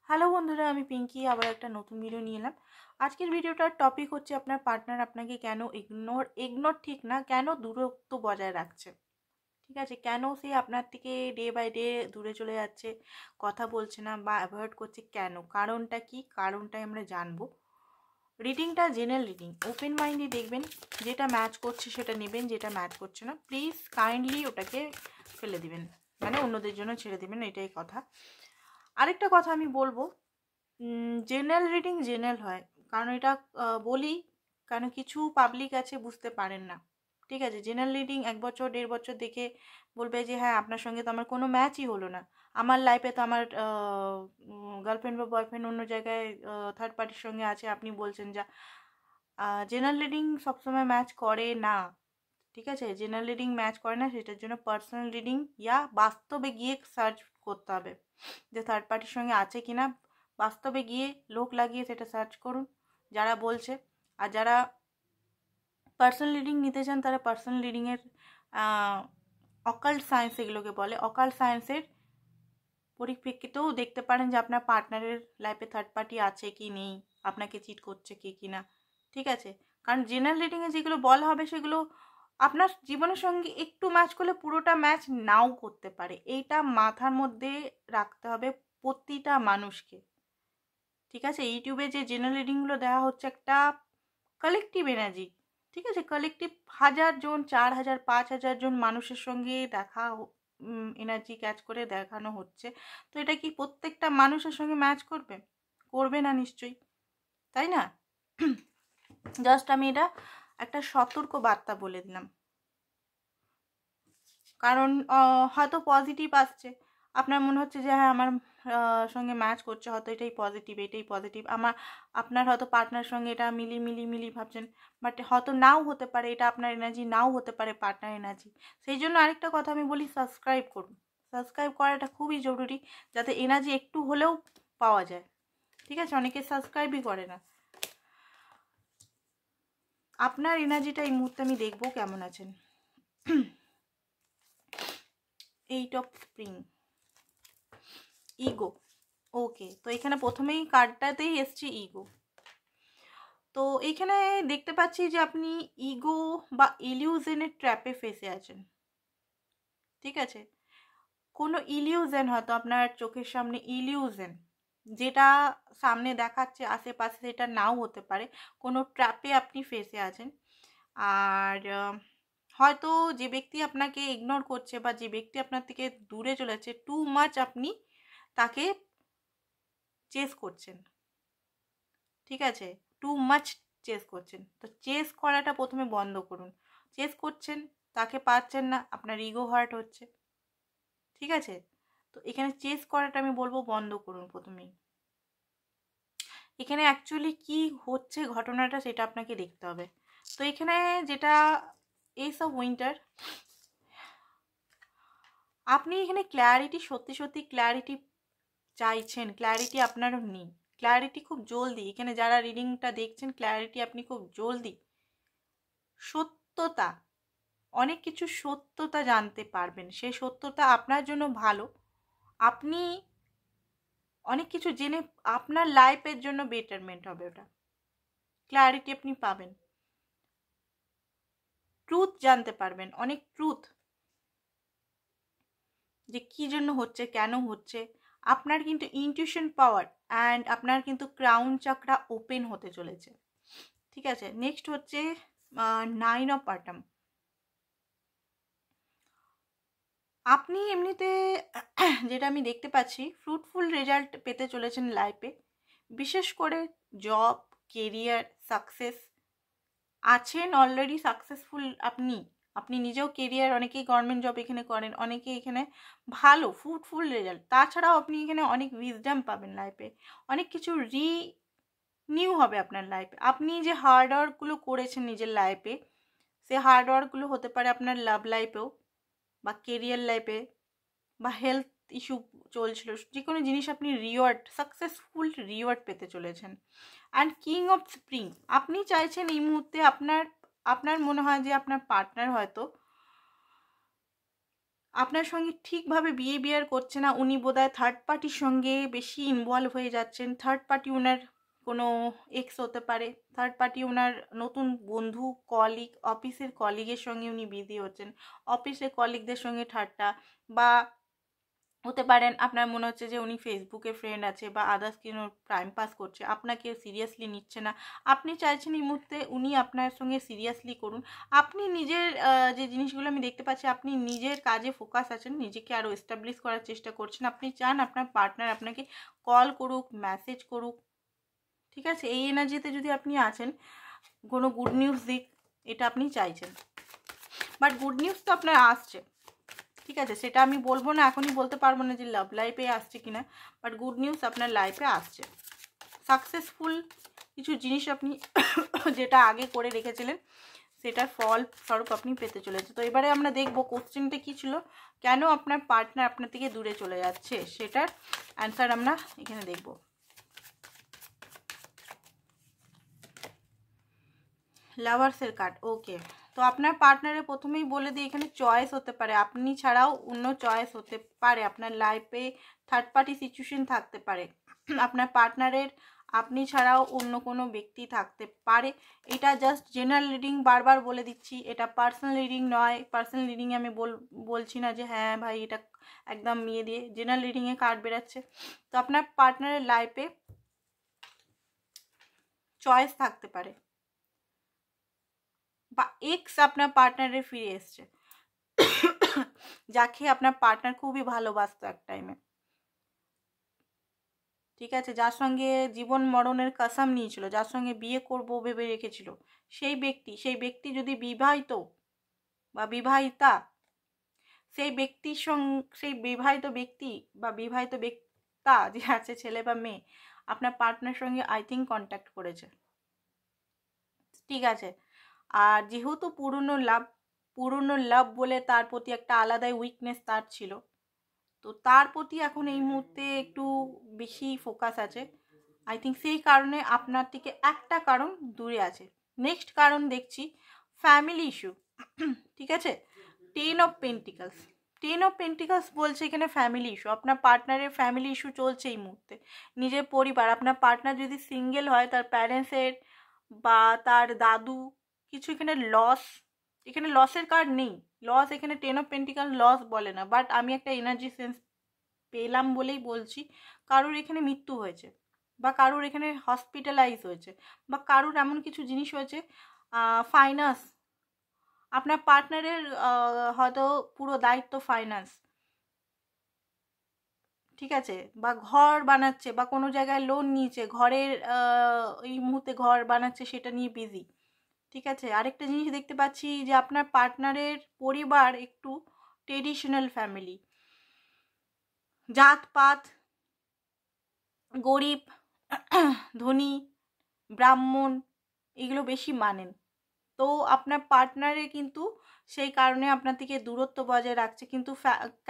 Hello বন্ধুরা, আমি পিঙ্কি আবার একটা নতুন ভিডিও নিয়ে এলাম। আজকের ভিডিওটার টপিক হচ্ছে আপনার পার্টনার আপনাকে কেন ইগনোর ঠিক না, কেন দূরত্ব বজায় রাখছে। ঠিক আছে, কেন সে আপনার থেকে ডে বাই ডে দূরে চলে যাচ্ছে, কথা বলছে না বা অ্যাভয়েড করছে, কেন, কারণটা কি, কারণটাই আমরা জানবো। রিডিংটা জেনারেল রিডিং, ওপেন মাইন্ডে দেখবেন, যেটা ম্যাচ করছে সেটা নেবেন, যেটা ম্যাচ করছে না প্লিজ কাইন্ডলি ওটাকে ফেলে দিবেন, মানে অন্যদের জন্য ছেড়ে দিবেন, এটাই কথা। আরেকটা কথা আমি বলবো, জেনারেল রিডিং জেনারেল হয়, কারণ এটা বলি কেন কিছু পাবলিক আছে বুঝতে পারেন না। ঠিক আছে, জেনারেল রিডিং 1 বছর 1.5 বছর দেখে বলবে যে হ্যাঁ আপনার সঙ্গে তো আমার কোনো ম্যাচই হলো না, আমার লাইফে তো আমার গার্লফ্রেন্ড বা বয়ফ্রেন্ড অন্য জায়গায় থার্ড পার্টির সঙ্গে আছে, আপনি বলছেন যা। জেনারেল রিডিং সবসময় ম্যাচ করে না। ঠিক আছে, জেনারেল রিডিং ম্যাচ করে না, সেটার জন্য পার্সোনাল রিডিং ইয়া বাস্তবে গিয়ে সার্চ করতে হবে যে থার্ড পার্টির সঙ্গে আছে কি না। বাস্তবে গিয়ে লোক লাগিয়ে সেটা সার্চ করুন যারা বলছে। আর যারা পার্সোনাল রিডিং নিতে চান তারা পার্সোনাল রিডিংয়ের অকাল্ট সায়েন্স এগুলোকে বলে, অকাল্ট সায়েন্সের পরিপ্রেক্ষিতেও দেখতে পারেন যে আপনার পার্টনারের লাইফে থার্ড পার্টি আছে কি নেই, আপনাকে চিট করছে কি না। ঠিক আছে, কারণ জেনারেল রিডিংয়ে যেগুলো বলা হবে সেগুলো আপনার জীবনের সঙ্গে একটু ম্যাচ করলে পুরোটা ম্যাচ নাও করতে পারে, এইটা মাথার মধ্যে রাখতে হবে প্রতিটা মানুষকে। ঠিক আছে, ইউটিউবে যে জেনারেল রিডিংগুলো দেওয়া হচ্ছে একটা কালেকটিভ এনার্জি। ঠিক আছে, কালেকটিভ 1000 জন, 4000, 5000 জন মানুষের সঙ্গে দেখা এনার্জি ক্যাচ করে দেখানো হচ্ছে। তো এটা কি প্রত্যেকটা মানুষের সঙ্গে ম্যাচ করবে? করবে না নিশ্চয়ই, তাই না? জাস্ট আমি এটা একটা সতর্ক বার্তা বলে দিলাম, কারণ হয়তো পজিটিভ আসছে, আপনার মনে হচ্ছে যে হ্যাঁ আমার সঙ্গে ম্যাচ করছে, হয়তো এটাই পজিটিভ, এটাই পজিটিভ, আপনার হয়তো পার্টনার সঙ্গে এটা মিলি ভাবছেন, বাট হয়তো নাও হতে পারে, এটা আপনার এনার্জি নাও হতে পারে পার্টনার এনার্জি। সেই জন্য আরেকটা কথা আমি বলি, সাবস্ক্রাইব করুন। সাবস্ক্রাইব করাটা খুবই জরুরি, যাতে এনার্জি একটু হলেও পাওয়া যায়। ঠিক আছে, অনেকে সাবস্ক্রাইবই করে না। আপনার এনার্জিটা এই মুহূর্তে আমি দেখবো কেমন আছেন। 8 অফ স্প্রিং, ইগো। ওকে, তো এখানে প্রথমেই কার্ডটাতেই এসছে ইগো। তো এইখানে দেখতে পাচ্ছি যে আপনি ইগো বা ইলিউশনের ট্র্যাপে ফেসে আছেন। ঠিক আছে, কোনো ইলিউশন, হয়তো আপনার চোখের সামনে ইলিউশন, যেটা সামনে দেখাচ্ছে আশেপাশে সেটা নাও হতে পারে, কোনো ট্র্যাপে আপনি ফেসে আছেন। আর হয়তো যে ব্যক্তি আপনাকে ইগনোর করছে বা যে ব্যক্তি আপনার থেকে দূরে চলে যাচ্ছে, টু মাচ আপনি তাকে চেস করছেন। ঠিক আছে, টু মাচ চেস করছেন, তো চেস করাটা প্রথমে বন্ধ করুন। চেস করছেন, তাকে পাচ্ছেন না, আপনার ইগো হার্ট হচ্ছে। ঠিক আছে, তো এখানে চেস করাটা আমি বলবো বন্ধ করুন প্রথমেই। এখানে অ্যাকচুয়ালি কি হচ্ছে ঘটনাটা সেটা আপনাকে দেখতে হবে। তো এখানে যেটা এস অফ উইন্টার, আপনি এখানে ক্ল্যারিটি, সত্যি ক্ল্যারিটি চাইছেন, ক্ল্যারিটি আপনারও নেই। ক্ল্যারিটি খুব জলদি, এখানে যারা রিডিংটা দেখছেন ক্ল্যারিটি আপনি খুব জলদি, সত্যতা, অনেক কিছু সত্যতা জানতে পারবেন, সেই সত্যতা আপনার জন্য ভালো। আপনি অনেক কিছু জেনে আপনার লাইফের জন্য বেটারমেন্ট হবে, ওটা ক্ল্যারিটি আপনি পাবেন, ট্রুথ জানতে পারবেন, অনেক ট্রুথ, যে কী জন্য হচ্ছে, কেন হচ্ছে। আপনার কিন্তু ইনটিউশন পাওয়ার অ্যান্ড আপনার কিন্তু ক্রাউন চাকরা ওপেন হতে চলেছে। ঠিক আছে, নেক্সট হচ্ছে 9 অফ অটম। আপনি এমনিতে যেটা আমি দেখতে পাচ্ছি, ফ্রুটফুল রেজাল্ট পেতে চলেছেন লাইফে, বিশেষ করে জব, কেরিয়ার, সাকসেস আছেন অলরেডি, সাকসেসফুল আপনি, আপনি নিজেও কেরিয়ার, অনেকেই গভর্নমেন্ট জব এখানে করেন, অনেকে এখানে ভালো ফ্রুটফুল রেজাল্ট। তাছাড়াও আপনি এখানে অনেক উইজডম পাবেন লাইফে, অনেক কিছু নিউ হবে আপনার লাইফে। আপনি যে হার্ডওয়ার্কগুলো করেছেন নিজের লাইফে, সে হার্ডওয়ার্কগুলো হতে পারে আপনার লাভ লাইফেও বা কেরিয়ার লাইফে বা হেলথ ইস্যু চলছিল, যে কোনো জিনিস আপনি রিওয়ার্ড, সাকসেসফুল রিওয়ার্ড পেতে চলেছেন। অ্যান্ড কিং অফ স্প্রিং, আপনি চাইছেন এই মুহূর্তে আপনার মনে হয় যে আপনার পার্টনার হয়তো আপনার সঙ্গে ঠিকভাবে বিহেভিয়ার করছে না, উনি বোধহয় থার্ড পার্টির সঙ্গে বেশি ইনভলভ হয়ে যাচ্ছেন। থার্ড পার্টি ওনার কোনো এক্স হতে পারে, থার্ড পার্টি ওনার নতুন বন্ধু, কলিগ, অফিসের কলিগের সঙ্গে উনি বিজি হচ্ছেন, অফিসের কলিগদের সঙ্গে ঠাট্টা, বা হতে পারেন আপনার মনে হচ্ছে যে উনি ফেসবুকে ফ্রেন্ড আছে বা আদার্স কোনো টাইম পাস করছে, আপনাকে সিরিয়াসলি নিচ্ছে না। আপনি চাইছেন এই মুহূর্তে উনি আপনার সঙ্গে সিরিয়াসলি করুন। আপনি নিজের যে জিনিসগুলো আমি দেখতে পাচ্ছি, আপনি নিজের কাজে ফোকাস আছেন, নিজেকে আরও এস্টাবলিশ করার চেষ্টা করছেন। আপনি চান আপনার পার্টনার আপনাকে কল করুক, মেসেজ করুক, ঠিক আছে? এই এনার্জিতে যদি আপনি আছেন, কোনো গুড নিউজ দিক, এটা আপনি চাইছেন। বাট গুড নিউজ তো আপনার আসছে, ঠিক আছে? সেটা আমি বলবো না, এখনই বলতে পারবো না যে লাভ লাইফে আসছে কিনা, বাট গুড নিউজ আপনার লাইফে আসছে। সাকসেসফুল কিছু জিনিস আপনি যেটা আগে করে রেখেছিলেন সেটার ফল স্বরূপ আপনি পেতে চলেছে। তো এবারে আমরা দেখবো কোশ্চেনটা কী ছিল, কেন আপনার পার্টনার আপনার থেকে দূরে চলে যাচ্ছে, সেটার অ্যান্সার আমরা এখানে দেখব। লাভার্সের কার্ড, ওকে। তো আপনার পার্টনারে প্রথমেই বলে দিই, এখানে চয়েস হতে পারে, আপনি ছাড়াও অন্য চয়েস হতে পারে, আপনার লাইফে থার্ড পার্টি সিচুয়েশন থাকতে পারে, আপনার পার্টনারের আপনি ছাড়াও অন্য কোনো ব্যক্তি থাকতে পারে। এটা জাস্ট জেনারেল রিডিং, বারবার বলে দিচ্ছি, এটা পার্সোনাল রিডিং নয়। পার্সোনাল রিডিংয়ে আমি বলছি না যে হ্যাঁ ভাই এটা একদম মিয়ে দিয়ে, জেনারেল রিডিংয়ে কার্ড বেরাচ্ছে। তো আপনার পার্টনারের লাইফে চয়েস থাকতে পারে, বা এক্স আপনার পার্টনারে ফিরে এসছে, যাকে আপনার পার্টনার খুবই ভালোবাসতো এক টাইমে, ঠিক আছে? যার সঙ্গে জীবন মরণের কসম নিয়েছিল, যার সঙ্গে বিয়ে করবো ভেবে রেখেছিল, সেই ব্যক্তি যদি বিবাহিত বা বিবাহিতা, সেই বিবাহিত ব্যক্তি বা বিবাহিত ব্যক্তা যে আছে, ছেলে বা মেয়ে, আপনার পার্টনার সঙ্গে আই থিঙ্ক কন্ট্যাক্ট করেছে, ঠিক আছে? আর যেহেতু পুরনো লাভ বলে তার প্রতি একটা আলাদাই উইকনেস তার ছিল, তো তার প্রতি এখন এই মুহূর্তে একটু বেশি ফোকাস আছে। আই থিঙ্ক সেই কারণে আপনার থেকে একটা কারণ দূরে আছে। নেক্সট কারণ দেখছি ফ্যামিলি ইস্যু, ঠিক আছে? টেন অফ পেন্টিকালস বলছে এখানে ফ্যামিলি ইস্যু, আপনার পার্টনারের ফ্যামিলি ইস্যু চলছে এই মুহূর্তে। নিজের পরিবার, আপনার পার্টনার যদি সিঙ্গেল হয়, তার প্যারেন্টসের বা তার দাদু কিছু এখানে লসের কার্ড নেই। লস এখানে টেন অফ পেন্টিকাল লস বলে না, বাট আমি একটা এনার্জি সেন্স পেলাম বলেই বলছি। কারোর এখানে মৃত্যু হয়েছে, বা কারোর এখানে হসপিটালাইজ হয়েছে, বা কারোর এমন কিছু জিনিস হয়েছে, ফাইন্যান্স, আপনার পার্টনারের হয়তো পুরো দায়িত্ব ফাইন্যান্স, ঠিক আছে? বা ঘর বানাচ্ছে, বা কোনো জায়গায় লোন নিয়েছে, ঘরের এই মুহূর্তে ঘর বানাচ্ছে, সেটা নিয়ে বিজি, ঠিক আছে? আরেকটা জিনিস দেখতে পাচ্ছি যে আপনার পার্টনারের পরিবার একটু ট্রেডিশনাল ফ্যামিলি, জাতপাত, গরিব, ধনী, ব্রাহ্মণ, এগুলো বেশি মানেন। তো আপনার পার্টনারে কিন্তু সেই কারণে আপনার থেকে দূরত্ব বজায় রাখছে, কিন্তু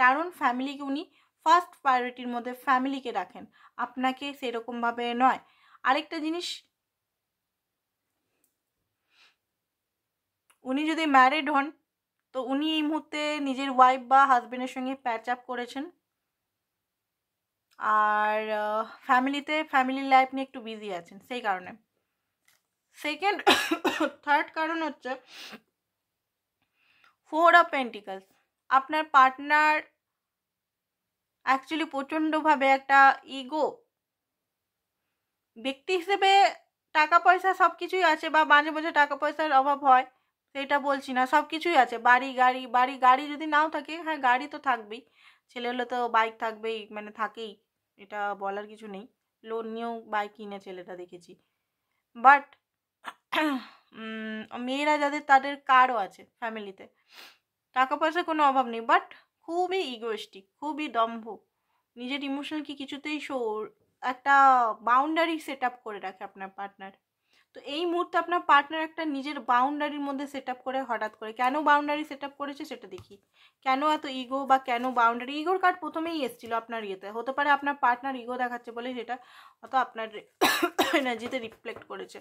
কারণ ফ্যামিলিকে উনি ফার্স্ট প্রায়োরিটির মধ্যে ফ্যামিলিকে রাখেন, আপনাকে সেরকমভাবে নয়। আরেকটা জিনিস, উনি যদি ম্যারিড হন, তো উনি এই মুহূর্তে নিজের ওয়াইফ বা হাজবেন্ডের সঙ্গে প্যাচ আপ করেছেন, আর ফ্যামিলি লাইফ নিয়ে একটু বিজি আছেন, সেই কারণে। সেকেন্ড থার্ড কারণ হচ্ছে ফোর অফ পেন্টিকলস, আপনার পার্টনার অ্যাকচুয়ালি প্রচণ্ডভাবে একটা ইগো ব্যক্তি হিসেবে, টাকা পয়সা সব কিছুই আছে, বা মাঝে মাঝে টাকা পয়সার অভাব হয়, সেটা বলছি না, সব কিছুই আছে, বাড়ি যদি নাও থাকে, হ্যাঁ গাড়ি তো থাকবেই, ছেলে হলে তো বাইক থাকবেই, মানে থাকেই, এটা বলার কিছু নেই। লোন নিয়েও বাইক কিনে ছেলেটা দেখেছি। বাট মেয়েরা যাদের, তাদের কারও আছে ফ্যামিলিতে, টাকা পয়সার কোনো অভাব নেই, বাট খুবই ইগোয়েস্টিক, খুবই দম্ভ, নিজের ইমোশনালকে কিছুতেই একটা বাউন্ডারি সেট আপ করে রাখে আপনার পার্টনার। তো এই মুহূর্তে আপনার পার্টনার একটা নিজের বাউন্ডারির মধ্যে সেট আপ করে, হঠাৎ করে কেন বাউন্ডারি সেট আপ করেছে সেটা দেখি। কেন এত ইগো, বা কেন বাউন্ডারি? ইগোর কার্ড প্রথমেই এসেছিলো আপনার ইয়েতে, হতে পারে আপনার পার্টনার ইগো দেখাচ্ছে বলে সেটা হয়তো আপনার এনার্জিতে রিফ্লেক্ট করেছে।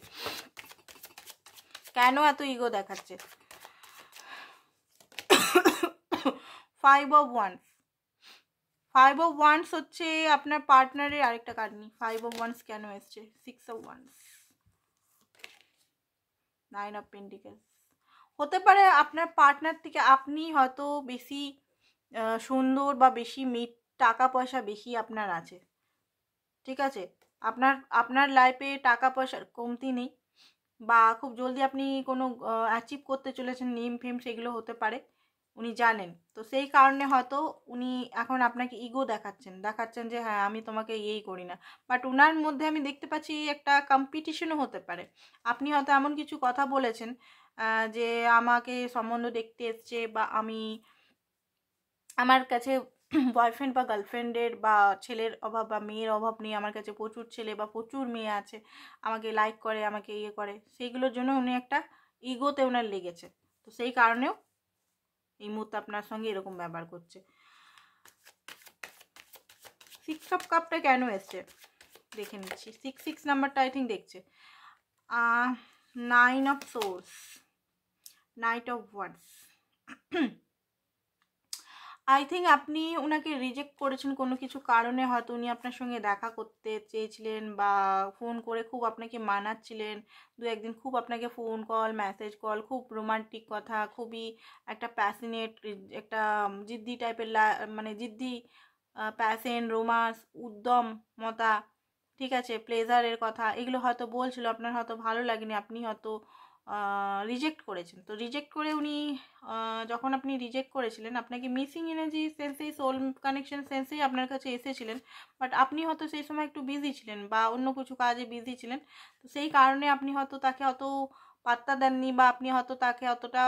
কেন এত ইগো দেখাচ্ছে? 5 of Wands। 5 of Wands হচ্ছে আপনার পার্টনারের আরেকটা কার্ড নেই। 5 of Wands কেন এসছে? 6 of Wands, 9 of Pentacles। হতে পারে আপনার পার্টনার থেকে আপনি হয়তো বেশি সুন্দর বা বেশি টাকা পয়সা বেশি আপনার আছে, ঠিক আছে? আপনার আপনার লাইফে টাকা পয়সার কমতি নেই, বা খুব জলদি আপনি কোনো অ্যাচিভ করতে চলেছেন, নেম ফেম সেগুলো হতে পারে, উনি জানেন। তো সেই কারণে হয়তো উনি এখন আপনাকে ইগো দেখাচ্ছেন যে হ্যাঁ আমি তোমাকে ইয়েই করি না। বাট ওনার মধ্যে আমি দেখতে পাচ্ছি একটা কম্পিটিশনও হতে পারে। আপনি হয়তো এমন কিছু কথা বলেছেন যে আমাকে সম্বন্ধ দেখতে এসছে, বা আমার কাছে বয়ফ্রেন্ড বা গার্লফ্রেন্ডের বা ছেলের অভাব বা মেয়ের অভাব নেই, আমার কাছে প্রচুর ছেলে বা প্রচুর মেয়ে আছে, আমাকে লাইক করে, আমাকে ইয়ে করে, সেইগুলোর জন্য উনি একটা ইগোতে ওনার লেগেছে। তো সেই কারণেও এই মুহূর্তে আপনার সঙ্গে এরকম ব্যবহার করছে। 6 of কাপটা কেন এসছে দেখে নিচ্ছি। 6 নাম্বারটা আই থিঙ্ক দেখছে। 9 of Swords, Knight of Wands। I think আপনি ওনাকে রিজেক্ট করেছেন কোনো কিছু কারণে। হয়তো উনি আপনার সঙ্গে দেখা করতে চেয়েছিলেন বা ফোন করে খুব আপনাকে মানাচ্ছিলেন, 2-1 দিন খুব আপনাকে ফোন কল, মেসেজ কল, খুব রোমান্টিক কথা, খুবই একটা প্যাশনেট, একটা জিদ্দি টাইপের, মানে জিদ্দি, প্যাশন, রোমান্স, উদ্যমতা, ঠিক আছে, প্লেজারের কথা, এগুলো হয়তো বলছিল। আপনার হয়তো ভালো লাগেনি, আপনি হয়তো রিজেক্ট করেছেন। তো রিজেক্ট করে উনি যখন আপনি রিজেক্ট করেছিলেন, আপনাকে মিসিং এনার্জি সেন্সেই, সোল কানেকশন সেন্সেই আপনার কাছে এসেছিলেন, বাট আপনি হয়তো সেই সময় একটু বিজি ছিলেন বা অন্য কিছু কাজে বিজি ছিলেন। তো সেই কারণে আপনি হয়তো তাকে অত পাত্তা দেননি, বা আপনি হয়তো তাকে অতটা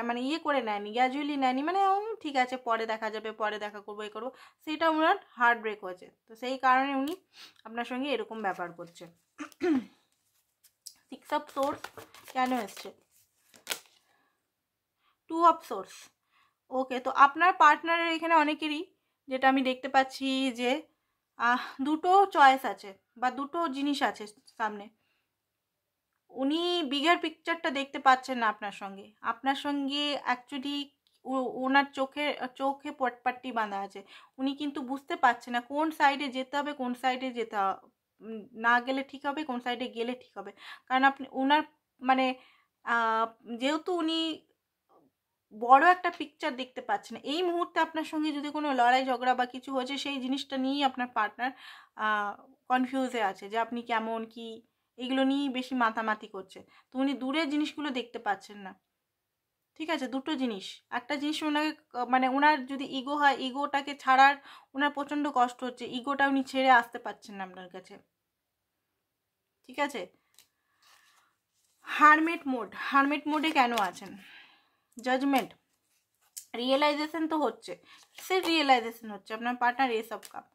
মানে ইয়ে করে নেয়নি, গ্র্যাজুয়ালি নেয়নি, মানে ঠিক আছে পরে দেখা যাবে, পরে দেখা করবো, এ করবো, সেইটা ওনার হার্ট ব্রেক হয়েছে। তো সেই কারণে উনি আপনার সঙ্গে এরকম ব্যাপার করছে। 6 of Swords কেন এসছে? 2 of Swords। ওকে, তো আপনার পার্টনারের এখানে অনেকেরই, যেটা আমি দেখতে পাচ্ছি যে দুটো চয়েস আছে বা দুটো জিনিস আছে সামনে। উনি বিগার পিকচারটা দেখতে পাচ্ছেন না আপনার সঙ্গে অ্যাকচুয়ালি ওনার চোখে পটপাট্টি বাঁধা আছে। উনি কিন্তু বুঝতে পারছে না কোন সাইডে যেতে হবে, কোন সাইডে না গেলে ঠিক হবে, কোন সাইডে গেলে ঠিক হবে। কারণ আপনি ওনার মানে যেহেতু উনি বড় একটা পিকচার দেখতে পাচ্ছেন, এই মুহূর্তে আপনার সঙ্গে যদি কোনো লড়াই ঝগড়া বা কিছু হয়েছে, সেই জিনিসটা নিয়েই আপনার পার্টনার কনফিউজে আছে যে আপনি কেমন কি, এগুলো নিয়েই বেশি মাতামাতি করছে। তো উনি দূরের জিনিসগুলো দেখতে পাচ্ছেন না, ঠিক আছে? দুটো জিনিস, একটা জিনিস ওনাকে মানে ওনার যদি ইগো হয়, ইগোটাকে ছাড়ার ওনার প্রচণ্ড কষ্ট হচ্ছে, ইগোটা উনি ছেড়ে আসতে পারছেন না আপনার কাছে, ঠিক আছে? হারমিট মোডে কেন আছেন? জাজমেন্ট, রিয়েলাইজেশন তো হচ্ছে, কিসের রিয়েলাইজেশন হচ্ছে? আপনার partner ace of cups,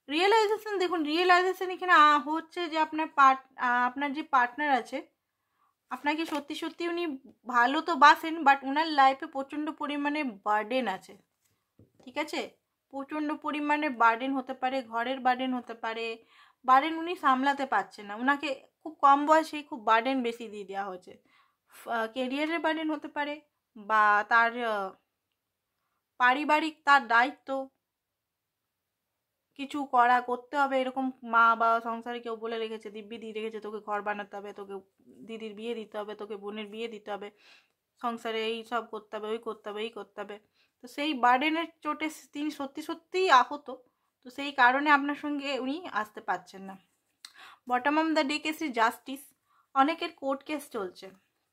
realisation. দেখুন রিয়েলাইজেশন এখানে হচ্ছে যে আপনার যে পার্টনার আছে, আপনাকে সত্যি সত্যি উনি ভালো তো বাসেন, বাট ওনার লাইফে প্রচণ্ড পরিমাণে বার্ডেন আছে, ঠিক আছে? প্রচণ্ড পরিমাণে বার্ডেন হতে পারে, ঘরের বার্ডেন হতে পারে, বার্ডেন উনি সামলাতে পারছেন না, ওনাকে খুব কম বয়সেই খুব বার্ডেন বেশি দিয়ে দেওয়া হয়েছে। কেরিয়ারের বার্ডেন হতে পারে, বা তার পারিবারিক তার দায়িত্ব, কিছু করতে হবে, এরকম মা বা সংসারে কেউ বলে রেখেছে, দিব্যি দিয়ে রেখেছে, তোকে ঘর বানাতে হবে, তোকে দিদির বিয়ে দিতে হবে, তোকে বোনের বিয়ে দিতে হবে, সংসারে এই সব করতে হবে, ওই করতে হবে, এই করতে হবে। তো সেই বার্ডেনের চোটে তিনি সত্যি সত্যিই আহত। তো সেই কারণে আপনার সঙ্গে উনি আসতে পারছেন না। Bottom of the day case justice, অনেকের কোর্ট কেস চলছে,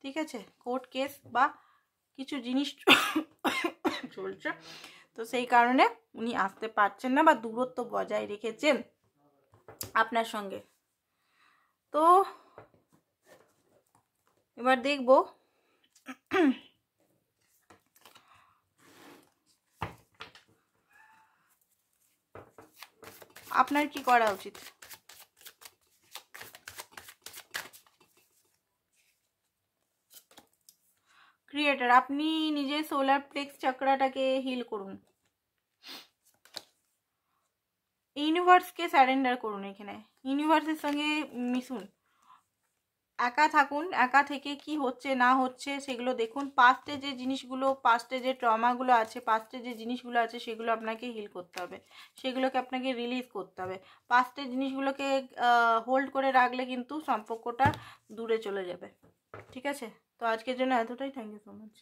ঠিক আছে? কোর্ট কেস বা কিছু জিনিস চলছে, তো সেই কারণে উনি আসতে পারছেন না বা দূরত্ব বজায় রেখেছেন আপনার সঙ্গে। তো এবার দেখব আপনার কি করা উচিত। ক্রিয়েটার, আপনি নিজের সোলার প্লেক্স চক্রাটাকে হিল করুন, ইউনিভার্সকে স্যারেন্ডার করুন, এখানে ইউনিভার্সের সঙ্গে মিশুন। একা থাকুন, একা থেকে কি হচ্ছে না হচ্ছে সেগুলো দেখুন। পাস্টে যে জিনিসগুলো, পাস্টে যে ট্রমাগুলো আছে, পাস্টে যে জিনিসগুলো আছে সেগুলো আপনাকে হিল করতে হবে, সেগুলোকে আপনাকে রিলিজ করতে হবে। পাস্টের জিনিসগুলোকে হোল্ড করে রাখলে কিন্তু সম্পর্কটা দূরে চলে যাবে। ঠিক আছে, তো আজকের জন্য এতটাই। Thank you so much.